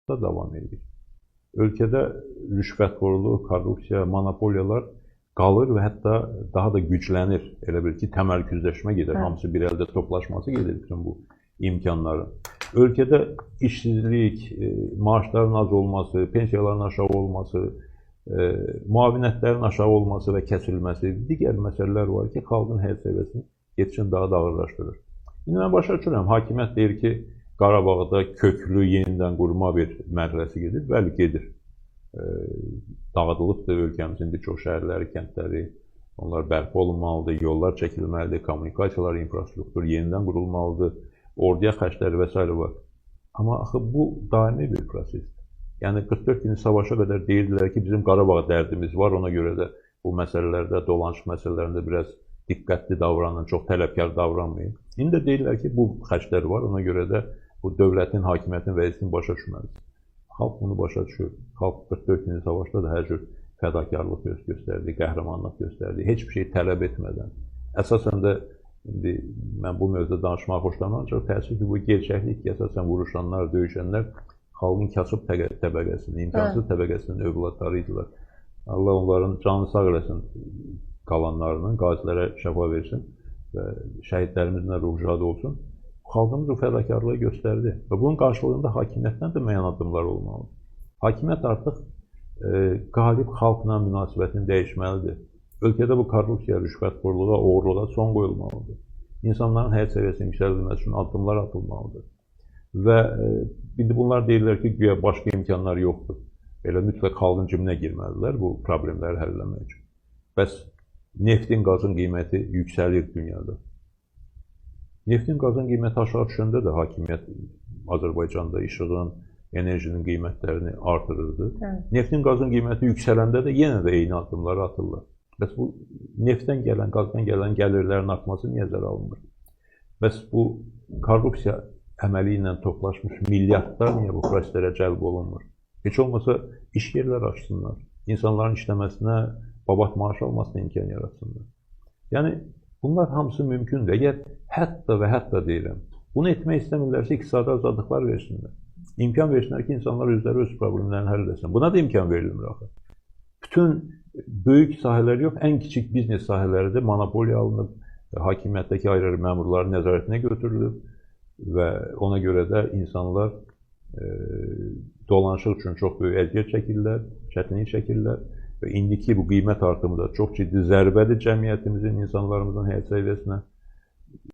da davam edir. Ölkədə rüşvətxorluq, korrupsiya, monopoliyalar qalır və hətta daha da güclənir. Elə bil ki, təmərküzləşmə gedir. Hamısı bir əldə toplaşması gedir bütün bu imkanların. Ölkədə işsizlik, maaşların az olması, pensiyaların aşağı olması, müavinətlərin aşağı olması və kəsilməsi, digər məsələlər var ki, xalqın həyat səviyyəsini getişini daha da ağırlaşdırır. İndi mən başa düşürəm, hakimiyyət deyir ki, Qarabağda köklü yenidən qurma bir mərhələsi gedir. Bəli, gedir. Dağıdılıbdır ölkəmizin bir çox şəhərləri, kəndləri, onlar bərpa olunmalıdır, yollar çəkilməlidir, kommunikasiyalar, infrastruktur yenidən qurulmalıdır, orduya xərcləri və s. var. Amma axı bu daimi bir prosesdir. Yəni 44 günlük savaşa qədər deyirdilər ki, bizim Qarabağ dərdimiz var, ona görə də bu məsələlərdə, dolanış məsələlərində biraz diqqətli davranın, çox tələbkar davranmayın. İndi də deyirlər ki, bu xərclər var, ona görə də bu dövlətin, hakimiyyətin vəziyyətini başa düşməlidir. Xalq bunu başa düşür. Xalq 44 günlük savaşda da hər cür fədakarlıq göstərdi, qəhrəmanlıq göstərdi, heç bir şey tələb etmədən. Əsasən də indi mən bu mövzuda danışmağı xoşlamam, ancaq təəssüf ki, bu gerçəklik ki, əsasən vuruşanlar, döyüşənlər xalqın kasıb təbəqəsinin, imkansız təbəqəsinin övladları idilər. Allah onların canı sağ eləsin qalanlarının, qazilərə şəfa versin və şəhidlərimizin də ruhu şad olsun. Xalqımız o fədakarlığı göstərdi və bunun qarşılığında hakimiyyətdən də müəyyən addımlar olmalıdır. Hakimiyyət artıq qalib xalqla münasibətini dəyişməlidir. Ölkədə bu korrupsiya, rüşvətxorluğa, oğurluğa son qoyulmalıdır. İnsanların həyat səviyyəsinin yüksəldilməsi üçün addımlar atılmalıdır. Və indi bunlar deyirlər ki, güya başqa imkanlar yoxdur. Elə mütləq xalqın cibinə girməlidirlər bu problemləri həll etmək üçün. Bəs neftin, qazın qiyməti yüksəlir dünyada. Neftin, qazın qiyməti aşağı düşəndə də hakimiyyət Azərbaycanda işığın, enerjinin qiymətlərini artırırdı. Neftin, qazın qiyməti yüksələndə də yenə də eyni addımları atırlar. Bəs bu neftdən gələn, qazdan gələn gəlirlərin artması niyə nəzərə alınmır? Bəs bu korrupsiya əməli ilə toplaşmış milyardlar niyə bu proseslərə cəlb olunmur? Heç olmasa iş yerləri açsınlar, insanların işləməsinə, babat maaş almasına imkan yaratsınlar. Yəni, bunlar hamısı mümkündür. Əgər hətta və hətta deyirəm, bunu etmək istəmirlərsə iqtisadi azadlıqlar versinlər. İmkan versinlər ki, insanlar özləri öz problemlərini həll etsin. Buna da imkan verilmir axı. Bütün böyük sahələr yox, ən kiçik biznes sahələri də monopoliya alınıb, hakimiyyətdəki ayrı-ayrı məmurların nəzarətinə götürülüb və ona görə də insanlar dolanışıq üçün çox böyük əziyyət çəkirlər, çətinlik çəkirlər və indiki bu qiymət artımı da çox ciddi zərbədir cəmiyyətimizin, insanlarımızın həyat səviyyəsinə.